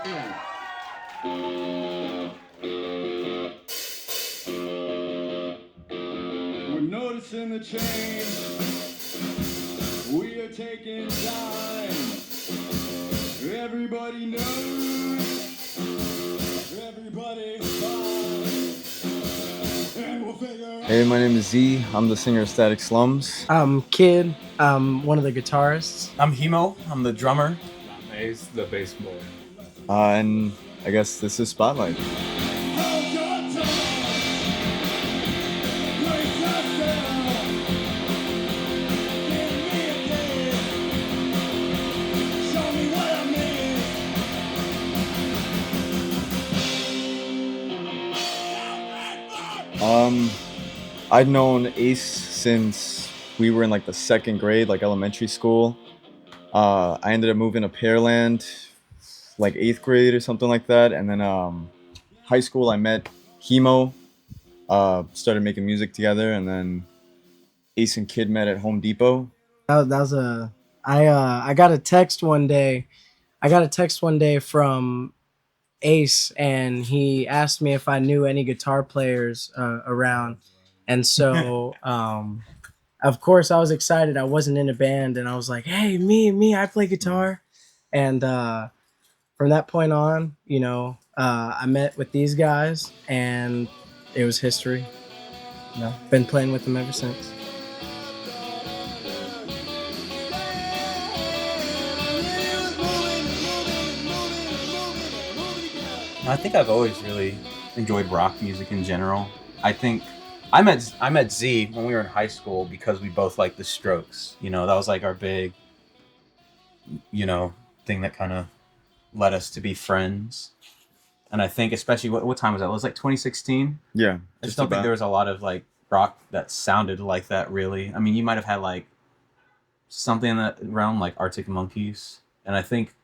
We're noticing the change. We are taking time. Everybody knows. Everybody's fine. And we'll figure. Hey, my name is Z. I'm the singer of Static Slums. I'm Kid. I'm one of the guitarists. I'm Hemo. I'm the drummer. I'm Ace, the bass boy. And I guess this is Spotlight. I'd known Ace since we were in like the second grade, like elementary school. I ended up moving to Pearland, like 8th grade or something like that. And then high school, I met Hemo, started making music together, and then Ace and Kid met at Home Depot. I got a text one day. I got a text one day from Ace, and he asked me if I knew any guitar players around. And so, of course, I was excited. I wasn't in a band, and I was like, "Hey, me, I play guitar." And from that point on, I met with these guys, and it was history. Been playing with them ever since. I think I've always really enjoyed rock music in general. I think I met Z when we were in high school because we both liked the Strokes. That was like our big, thing that kind of led us to be friends. And I think especially what time was that? It was like 2016. Yeah. I just don't think there was a lot of like rock that sounded like that really. I mean, you might have had like something in that realm like Arctic Monkeys, and I think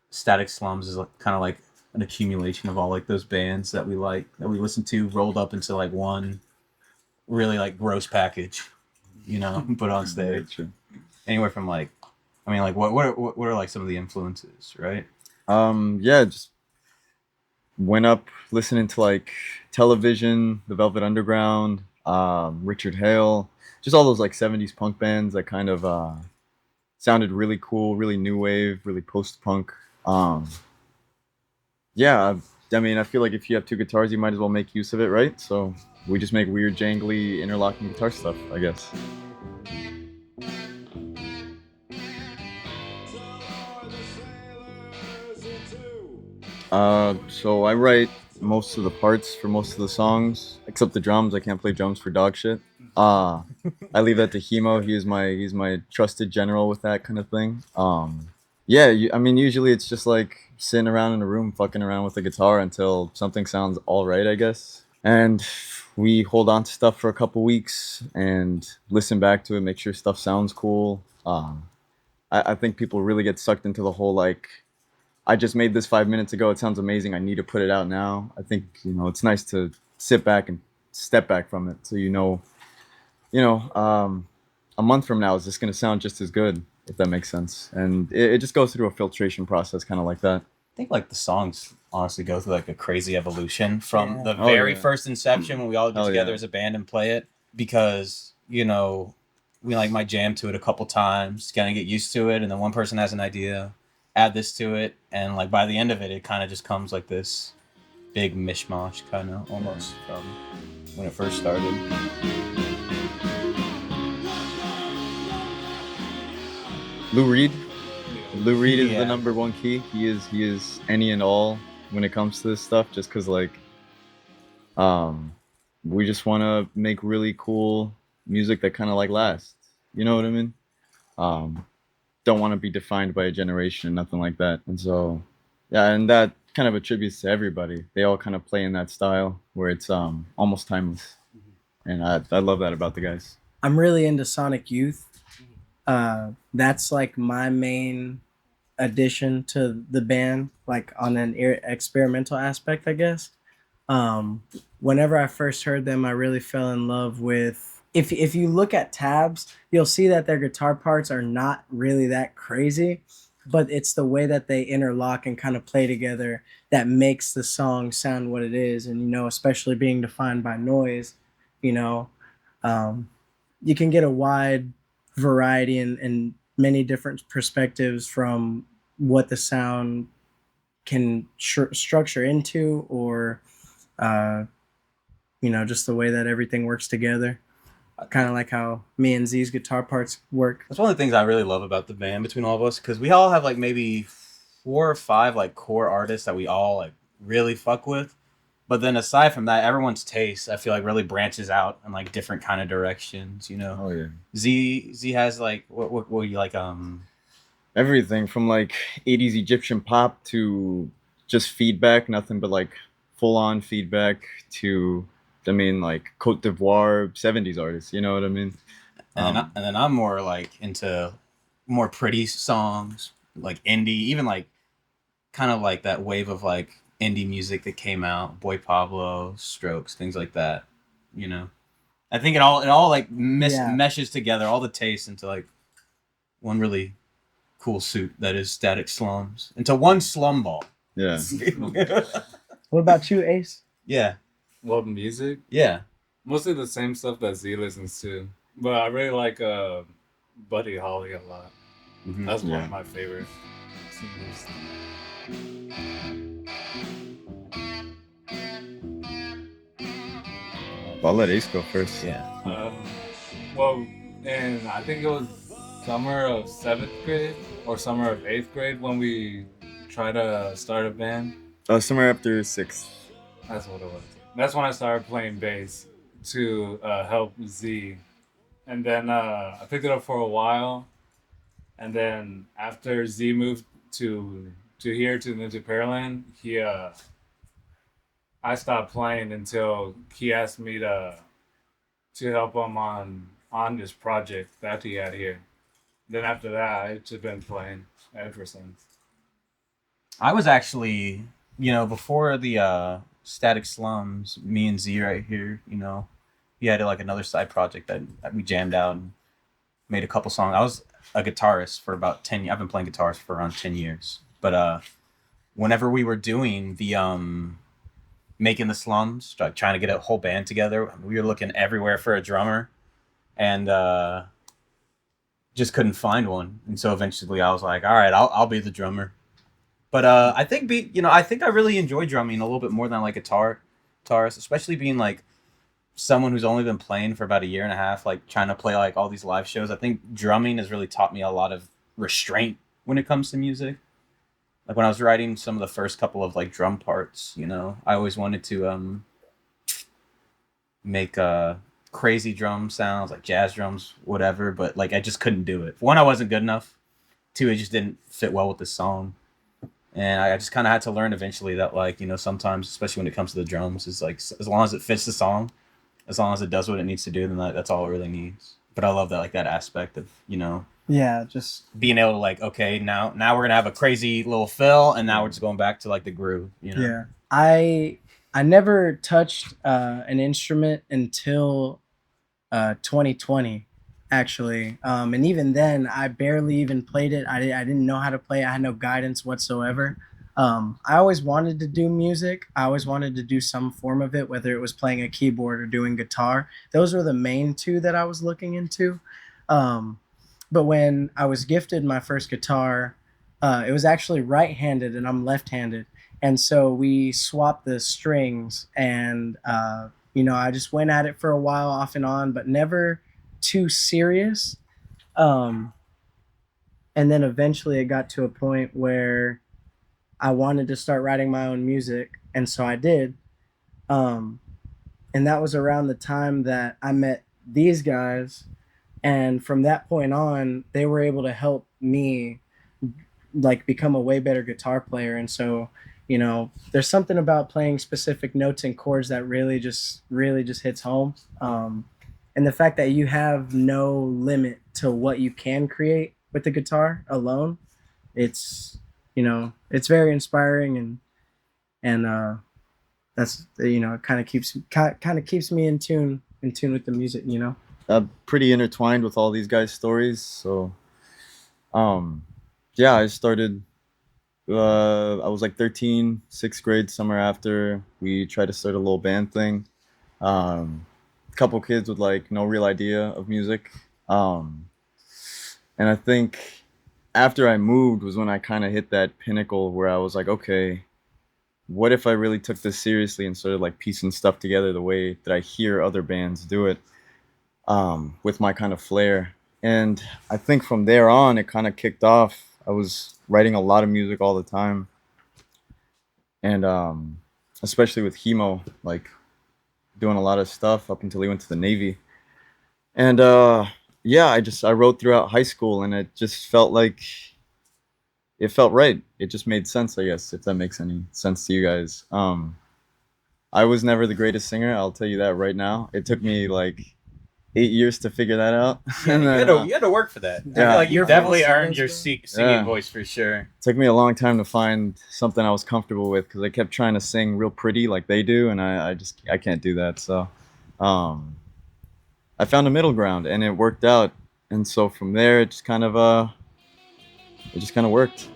Static Slums is kind of like an accumulation of all like those bands that we listened to rolled up into like one really like gross package, put on stage. Anywhere from like, I mean, like what are like some of the influences, right? Yeah, just went up listening to like Television, The Velvet Underground, Richard Hale, just all those like 70s punk bands that kind of sounded really cool, really new wave, really post-punk. Yeah, I mean, I feel like if you have two guitars, you might as well make use of it, right? So we just make weird, jangly, interlocking guitar stuff, I guess. So I write most of the parts for most of the songs, except the drums. I can't play drums for dog shit. I leave that to Hemo. He's my trusted general with that kind of thing. Yeah, I mean, usually it's just like sitting around in a room, fucking around with the guitar until something sounds all right, I guess. And we hold on to stuff for a couple weeks and listen back to it, make sure stuff sounds cool. I think people really get sucked into the whole like, I just made this 5 minutes ago. It sounds amazing. I need to put it out now. I think, it's nice to sit back and step back from it. So, a month from now, is this going to sound just as good, if that makes sense? And it just goes through a filtration process, kind of like that. I think like the songs honestly go through like a crazy evolution from the very first inception when we all get together as a band and play it, because, we like might jam to it a couple times, kind of get used to it. And then one person has an idea, add this to it, and like by the end of it, it kind of just comes like this big mishmash kind of almost from when it first started. Lou Reed is the number one key. He is any and all when it comes to this stuff, just because like we just want to make really cool music that kind of like lasts, you know what I mean? Don't want to be defined by a generation, nothing like that. And so yeah, and that kind of attributes to everybody. They all kind of play in that style where it's almost timeless. And I love that about the guys. I'm really into Sonic Youth. That's like my main addition to the band, like on an experimental aspect, I guess. Whenever I first heard them, I really fell in love with, if you look at tabs, you'll see that their guitar parts are not really that crazy. but it's the way that they interlock and kind of play together that makes the song sound what it is. And, you know, especially being defined by noise, you know, um, you can get a wide variety and many different perspectives from what the sound can structure into, or, uh, you know, just the way that everything works together. Kind of like how me and Z's guitar parts work. That's one of the things I really love about the band between all of us, because we all have like maybe 4 or 5 like core artists that we all like really fuck with. But then aside from that, everyone's taste I feel like really branches out in like different kind of directions. You know, Oh yeah. Z has like what you like Everything from like 80s Egyptian pop to just feedback, nothing but like full on feedback, to, I mean, like Cote d'Ivoire 70s artists, you know what I mean? and then I'm more like into more pretty songs, like indie, even like kind of like that wave of like indie music that came out, Boy Pablo, Strokes, things like that. You know, I think it all like Yeah. meshes together, all the tastes into like one really cool suit that is Static Slums, into one slum ball. Yeah. What about you, Ace? Yeah, Well, music, yeah. mostly the same stuff that Z listens to. But I really like Buddy Holly a lot. Mhm. That's one Yeah. of my favorite singers. I'll let Ace go first. Yeah. Well, and I think it was summer of 7th grade or summer of 8th grade when we tried to start a band. Somewhere after 6. That's what it was. That's when I started playing bass to help Z. And then I picked it up for a while. And then after Z moved to here to Pearland, I stopped playing until he asked me to help him on this project that he had here. Then after that, I've just been playing ever since. I was actually, you know, before the Static Slums, me and Z right here, you know, he had like another side project that we jammed out and made a couple songs. I was a guitarist for about 10 years. I've been playing guitars for around 10 years. But whenever we were doing the making the slums, like trying to get a whole band together, we were looking everywhere for a drummer and just couldn't find one. And so eventually I was like, all right, I'll be the drummer. But I think I think I really enjoy drumming a little bit more than like guitarist, especially being like someone who's only been playing for about a year and a half, like trying to play like all these live shows. I think drumming has really taught me a lot of restraint when it comes to music. Like when I was writing some of the first couple of like drum parts, you know, I always wanted to make crazy drum sounds, like jazz drums, whatever, but like I just couldn't do it. One, I wasn't good enough. Two, it just didn't fit well with the song. And I just kind of had to learn eventually that, like, you know, sometimes, especially when it comes to the drums, is like as long as it fits the song, as long as it does what it needs to do, then that's all it really needs. But I love that, like that aspect of, you know, Yeah, just being able to like, okay, now we're gonna have a crazy little fill, and now we're just going back to like the groove, you know. yeah. I never touched an instrument until 2020, actually. And even then, I barely even played it. I didn't know how to play it. I had no guidance whatsoever. I always wanted to do music. I always wanted to do some form of it, whether it was playing a keyboard or doing guitar. Those were the main two that I was looking into. But when I was gifted my first guitar, it was actually right-handed and I'm left-handed. And so we swapped the strings, and you know, I just went at it for a while off and on, but never too serious. And then eventually it got to a point where I wanted to start writing my own music, and so I did. And that was around the time that I met these guys, and from that point on, they were able to help me like become a way better guitar player. And so, you know, there's something about playing specific notes and chords that really just hits home. And the fact that you have no limit to what you can create with the guitar alone, it's, you know, it's very inspiring. And that's, you know, it kind of keeps me in tune with the music, you know. Pretty intertwined with all these guys' stories. So, yeah, I started. I was like 13, sixth grade, summer after. We tried to start a little band thing. A couple kids with like no real idea of music. Um, and I think after I moved was when I kind of hit that pinnacle where I was like, okay, what if I really took this seriously and started like piecing stuff together the way that I hear other bands do it, with my kind of flair. And I think from there on, it kind of kicked off. I was writing a lot of music all the time, and especially with Hemo, like doing a lot of stuff up until he went to the Navy. And yeah, I wrote throughout high school, and it just felt like it felt right. It just made sense, I guess, if that makes any sense to you guys. I was never the greatest singer, I'll tell you that right now. It took me like 8 years to figure that out. Yeah, And you, then, you had to work for that. I feel yeah. like you Your definitely voice earned your singing singing Yeah. voice for sure. it took me a long time to find something I was comfortable with because I kept trying to sing real pretty like they do, and I can't do that. So um, I found a middle ground, and it worked out. And so from there, it just kind of worked.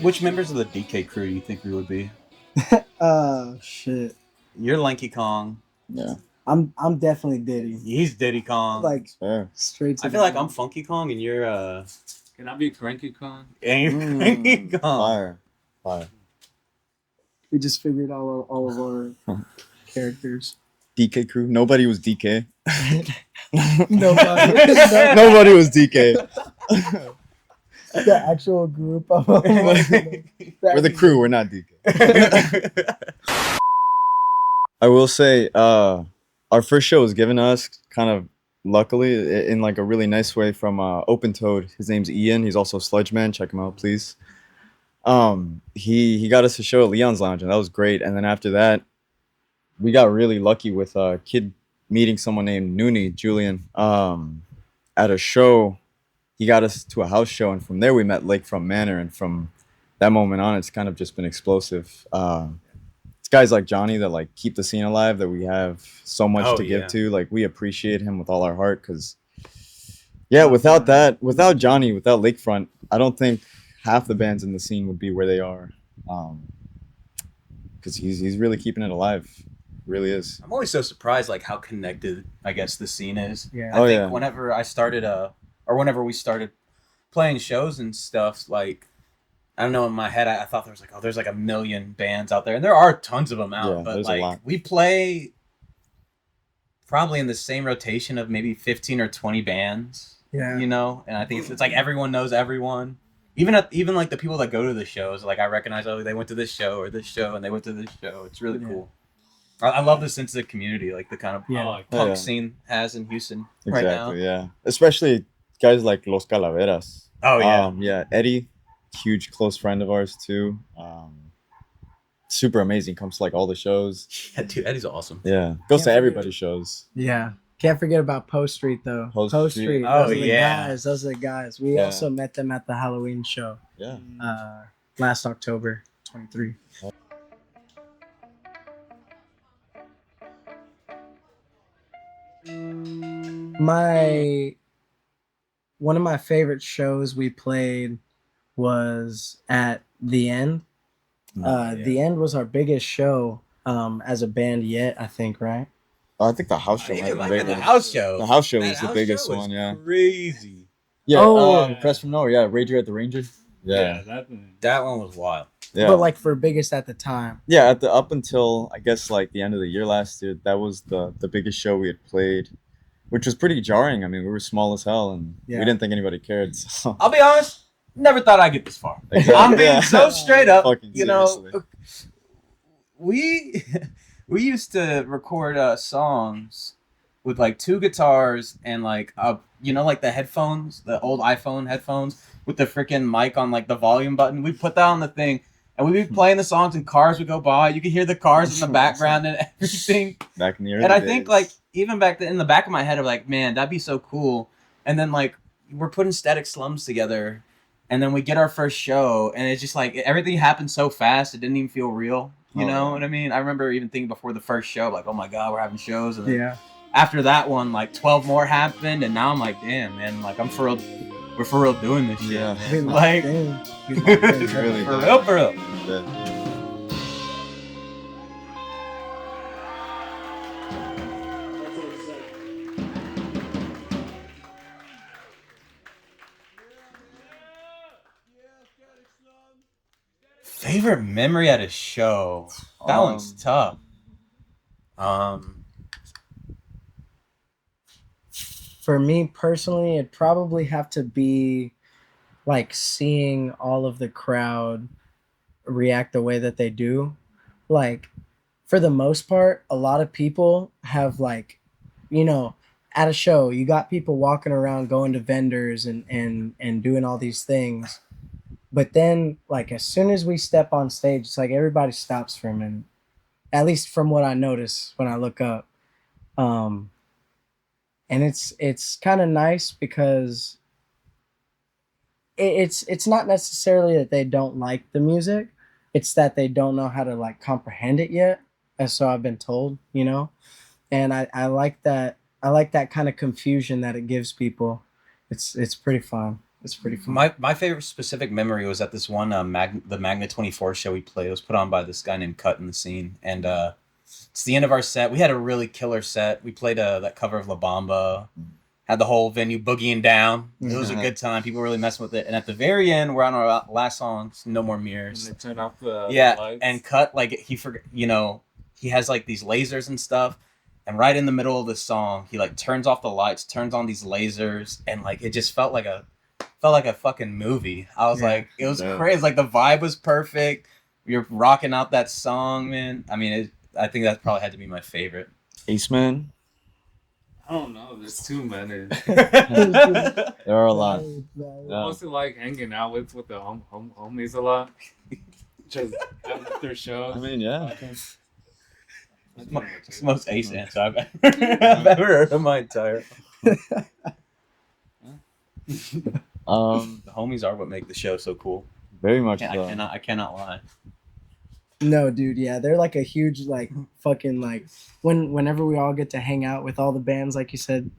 Which members of the DK crew do you think we would be? Shit. You're Lanky Kong. Yeah, I'm definitely Diddy. He's Diddy Kong. Like fair. straight to I feel like I'm Funky Kong and you're Can I be Cranky Kong? and you're Cranky Kong. Fire, fire. we just figured out all of our characters. DK crew. Nobody was DK. Nobody. Nobody was DK. The actual group of We're the crew. We're not DK. I will say, our first show was given to us kind of luckily in like a really nice way from Open Toad. His name's Ian. He's also Sludge Man. Check him out, please. He got us a show at Leon's Lounge, and that was great. And then after that, we got really lucky with a kid meeting someone named Noonie Julian at a show. He got us to a house show, and from there we met Lakefront Manor. And from that moment on, it's kind of just been explosive. It's guys like Johnny that like keep the scene alive, that we have so much to give to. Like, we appreciate him with all our heart, because yeah, without Johnny, without Lakefront, I don't think half the bands in the scene would be where they are, because he's really keeping it alive. Really is. I'm always so surprised like how connected I guess the scene is. Yeah. I think yeah. whenever I started or whenever we started playing shows and stuff, like I don't know, in my head I thought there's like a million bands out there, and there are tons of them out, Yeah, but there's a like lot. we play probably in the same rotation of maybe 15 or 20 bands, Yeah. you know, and I think it's like everyone knows everyone. Even like the people that go to the shows, like I recognize, oh, they went to this show or this show and they went to this show. It's really Yeah. cool. I love the sense of the community, like the kind of Yeah. like, punk Yeah. scene has in Houston Exactly. right now. Yeah. Especially guys like Los Calaveras. Oh yeah, Yeah. Eddie, huge close friend of ours too. Super amazing. Comes to like all the shows. yeah, dude, Eddie's awesome. Yeah. Goes Can't to forget- everybody's shows. Yeah. Can't forget about Post Street though. Post Post Street. Street. Oh, Those are the yeah. guys. Those are the guys. We Yeah. also met them at the Halloween show Yeah. last October 23. One of my favorite shows we played was at The End. The End was our biggest show as a band yet, I think, right? I think the house show. I might even be like bigger. the house show. The house show That was the house biggest show was one. Yeah. crazy. Yeah. Oh. Press from Nowhere. Yeah. Rager at the Ranger. Yeah. That one was wild. Yeah. But like for biggest at the time. Yeah, up until I guess like the end of the year last year, that was the biggest show we had played, which was pretty jarring. I mean, we were small as hell, and Yeah. we didn't think anybody cared. So. I'll be honest, never thought I'd get this far. Exactly, I'm being yeah. so straight up. Fucking You know, seriously. we used to record songs with like two guitars and like like the headphones, the old iPhone headphones with the freaking mic on like the volume button. We put that on the thing, and we'd be playing the songs, and cars would go by. You could hear the cars in the background and everything. Back in the early And I days. think like even back then, in the back of my head, I'm like, man, that'd be so cool. And then like we're putting Static Slums together, and then we get our first show, and it's just like everything happened so fast, it didn't even feel real. You Oh, know yeah. what I mean? I remember even thinking before the first show, like, oh my god, we're having shows, and then Yeah. after that one, like 12 more happened, and now I'm like, damn, man, like I'm for real, we're for real doing this shit, Yeah. We man. locked Like, in. We locked in. Really for good. real, for real. Yeah. Favorite memory at a show? That one's tough. For me personally, it'd probably have to be like seeing all of the crowd react the way that they do. Like, for the most part, a lot of people have like, you know, at a show, you got people walking around going to vendors and doing all these things. But then, like, as soon as we step on stage, it's like everybody stops for a minute. At least from what I notice when I look up. And it's kind of nice because it's not necessarily that they don't like the music, it's that they don't know how to like comprehend it yet, and so I've been told, you know. And I like that. I like that kind of confusion that it gives people. It's pretty fun. It's pretty fun. My favorite specific memory was at this one the Magna 24 show we played. It was put on by this guy named Cut in the Scene, and it's the end of our set. We had a really killer set. We played that cover of La Bamba. Had the whole venue boogieing down. It was a good time. People were really messing with it. And at the very end, we're on our last song, No More Mirrors. And they turn off the lights. And Cut, like, he forgot, you know, he has like these lasers and stuff. And right in the middle of the song, he like turns off the lights, turns on these lasers, and like it just felt like a fucking movie. I was like, it was crazy. Like the vibe was perfect. You're rocking out that song, man. I mean, I think that probably had to be my favorite. Ace Man. I don't know. There's too many. There are a lot. I Yeah. mostly like hanging out with the homies a lot. Just after shows. I mean, yeah. It's the most Ace answer I've ever heard in my entire. The homies are what make the show so cool. Very much I so. cannot lie. No, dude, yeah, they're like a huge like fucking like whenever we all get to hang out with all the bands, like you said,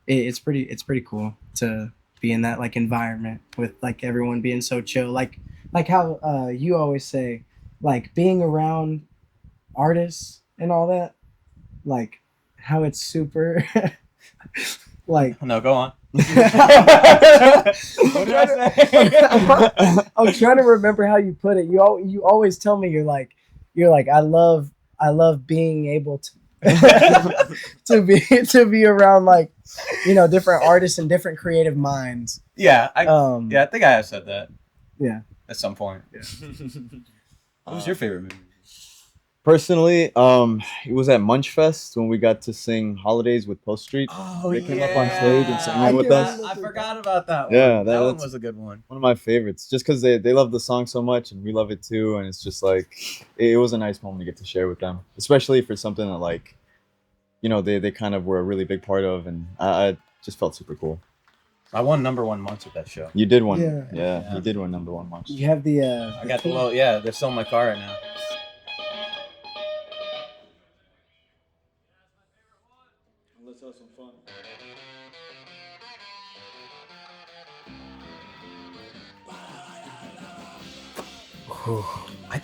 it's pretty cool to be in that like environment with like everyone being so chill, like how you always say, like being around artists and all that, like how it's super like No, go on. I'm trying to remember how you put it. You always tell me you're like I love being able to to be around like, you know, different artists and different creative minds. Yeah, I think I have said that. Yeah. At some point. Yeah. What was your favorite movie? Personally, it was at Munchfest when we got to sing Holidays with Post Street. Oh, They came up on stage and sang with us. I forgot about that one. Yeah, that one that's was a good one. one of my favorites. Just because they love the song so much and we love it too, and it's just like it was a nice moment to get to share with them, especially for something that, like, you know, they kind of were a really big part of, and I just felt super cool. I won #1 Munch at that show. You did one, Yeah. yeah. You did one #1 Munch. You have the I got the little, yeah, they're still in my car right now. Let's have some fun.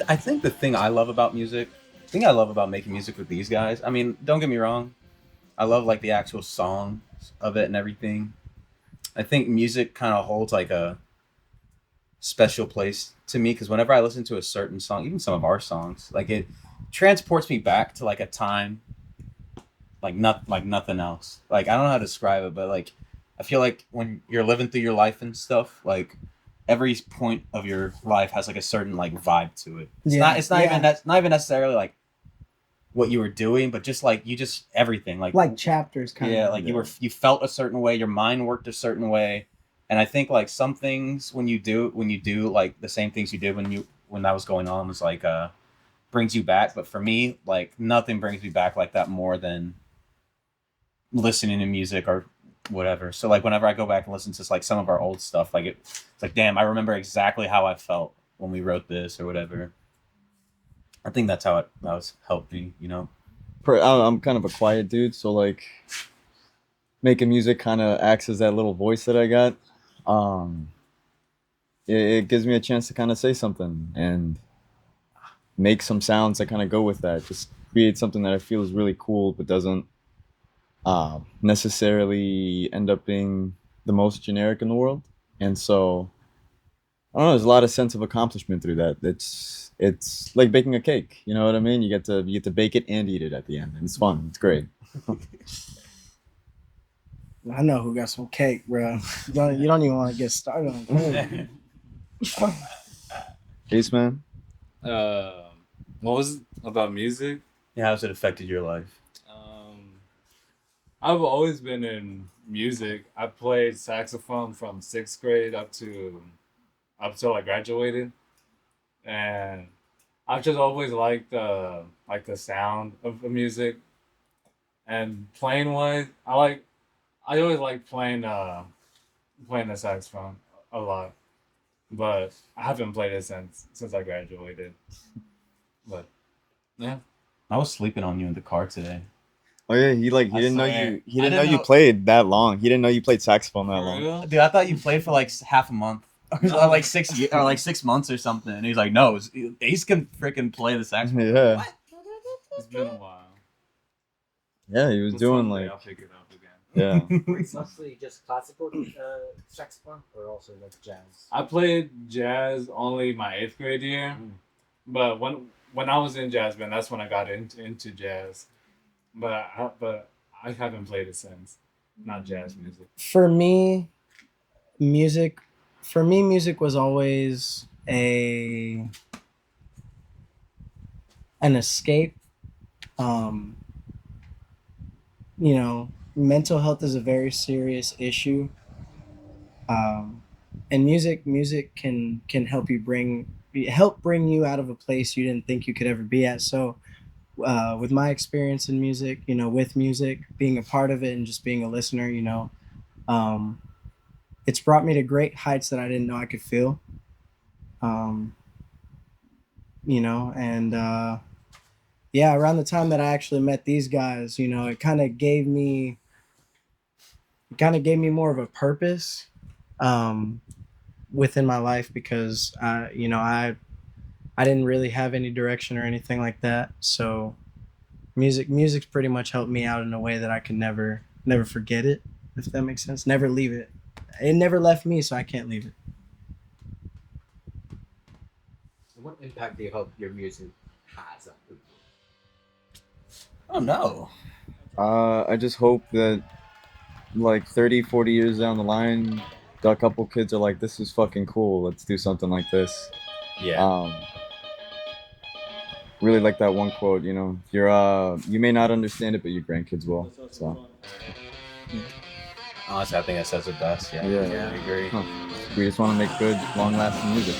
I think the thing I love about music, the thing I love about making music with these guys, I mean, don't get me wrong, I love like the actual songs of it and everything. I think music kind of holds like a special place to me because whenever I listen to a certain song, even some of our songs, like it transports me back to like a time like nothing else. Like I don't know how to describe it, but like I feel like when you're living through your life and stuff, like every point of your life has like a certain like vibe to it. It's not even that's not even necessarily like what you were doing, but just like everything like chapters kind yeah, of. like you felt a certain way, your mind worked a certain way. And I think like some things when you do like the same things you did when that was going on was like brings you back. But for me, like nothing brings me back like that more than listening to music or whatever. So like whenever I go back and listen to like some of our old stuff, like it's like, damn, I remember exactly how I felt when we wrote this or whatever. I think that's how it was helped me, you know. I'm kind of a quiet dude, so like making music kind of acts as that little voice that I got. Um, it gives me a chance to kind of say something and make some sounds that kind of go with that. Just create something that I feel is really cool, but doesn't necessarily end up being the most generic in the world. And so I don't know. There's a lot of sense of accomplishment through that. It's like baking a cake. You know what I mean? You get to bake it and eat it at the end, and it's fun. It's great. I know who got some cake, bro. You don't even want to get started on cake. Peace, man. What was it about music? Yeah, how's it affected your life? I've always been in music. I played saxophone from 6th grade up till I graduated, and I've just always liked the sound of the music. And playing wise, I always liked playing the saxophone a lot, but I haven't played it since I graduated. But yeah, I was sleeping on you in the car today. Oh yeah, he didn't know you played that long. He didn't know you played saxophone that long. real? Dude, I thought you played for like half a month. Or like 6 years, or like 6 months or something. And he's like, no, Ace can freaking play the saxophone. Yeah. It's been a while. Yeah, he was But doing someday like I'll pick it up again. yeah. It's mostly just classical saxophone, or also like jazz. I played jazz only my 8th grade year, but when I was in jazz band, that's when I got into jazz. But I haven't played it since. Not jazz music. For me, music was always an escape. You know, mental health is a very serious issue, and music can help bring you out of a place you didn't think you could ever be at. So with my experience in music, you know, with music, being a part of it and just being a listener, you know, it's brought me to great heights that I didn't know I could feel. You know, and yeah, around the time that I actually met these guys, you know, it kind of gave me more of a purpose within my life, because you know, I didn't really have any direction or anything like that. So music's pretty much helped me out in a way that I can never forget it, if that makes sense. Never leave it. It never left me, so I can't leave it. What impact do you hope your music has on people? Oh no. I just hope that like 30, 40 years down the line, a couple kids are like, this is fucking cool. Let's do something like this. Yeah. Really like that one quote, you know, you may not understand it, but your grandkids will. So Honestly, I think that says it best. Yeah. Yeah. I agree. we just want to make good, long-lasting music.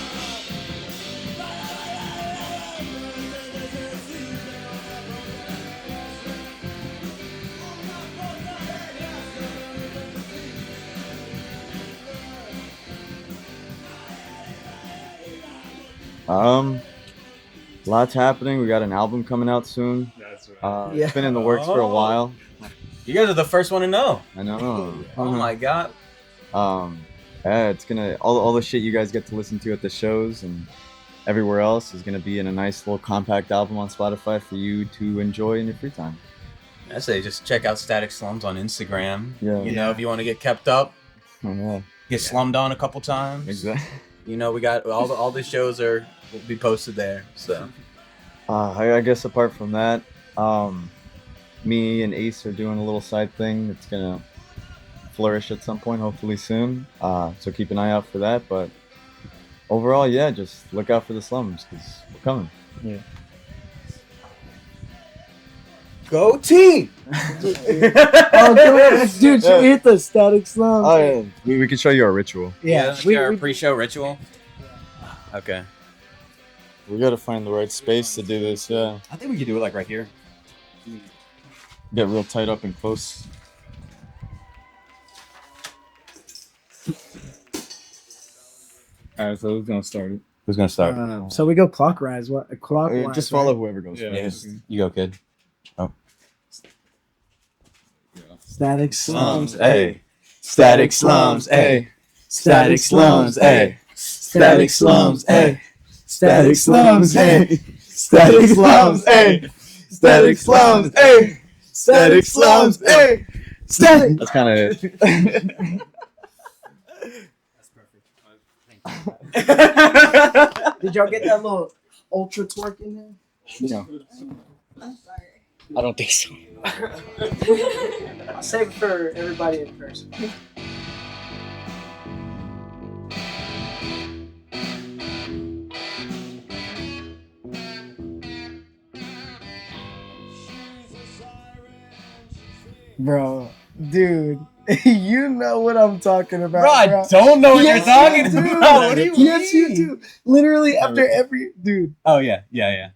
Lots happening. We got an album coming out soon. That's right. Yeah. It's been in the works for a while. You guys are the first one to know. I know. Oh my god. Yeah, it's gonna all the shit you guys get to listen to at the shows and everywhere else is gonna be in a nice little compact album on Spotify for you to enjoy in your free time. I say just check out Static Slums on Instagram. Yeah. You know, if you want to get kept up, Yeah. get slummed on a couple times. Exactly. You know, we got all the shows will be posted there. So I guess apart from that, me and Ace are doing a little side thing that's gonna flourish at some point, hopefully soon. So keep an eye out for that. But overall, yeah, just look out for the slums because we're coming. Yeah. go team. Oh, dude, should we hit the Static Slums? Oh yeah, we can show you our ritual. Yeah, our pre-show ritual. Okay. We gotta find the right space to do this. Yeah, I think we could do it like right here. get real tight up and close. All right, so who's gonna start it? Who's gonna start? So we go clockwise. What clockwise? Just right? follow whoever goes Yeah. first. You go, kid. Static slums, ayy. Static slums, ayy. Static slums, ayy. Static slums, ayy. Static slums, ayy. Static slums, ayy. Static slums, ayy. Static slums, ayy. Static. That's kind of it. That's perfect. Did y'all get that little ultra twerk in there? No, I don't think so. I'll save it for everybody in person. Bro, dude, you know what I'm talking about. Bro, I bro. don't know what Yes, you're talking you do. about. What do you Yes, mean? you do. Literally after every dude, Oh yeah, yeah.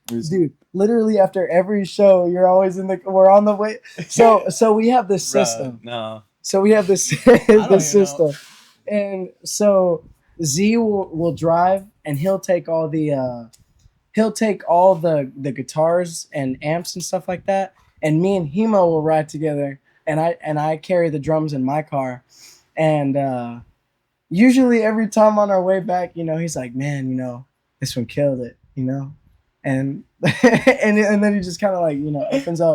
dude. Literally after every show, you're always in the. We're on the way. So we have this system. No. So we have this even this system, and so Z will drive, and he'll take all the guitars and amps and stuff like that, and me and Hemo will ride together, and I carry the drums in my car, and usually every time on our way back, he's like, man, this one killed it, and and then he just kind of like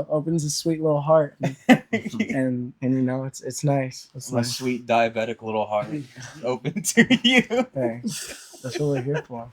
opens his sweet little heart, and it's nice. It's My nice. sweet diabetic little heart open to you. Hey, that's what we're here for.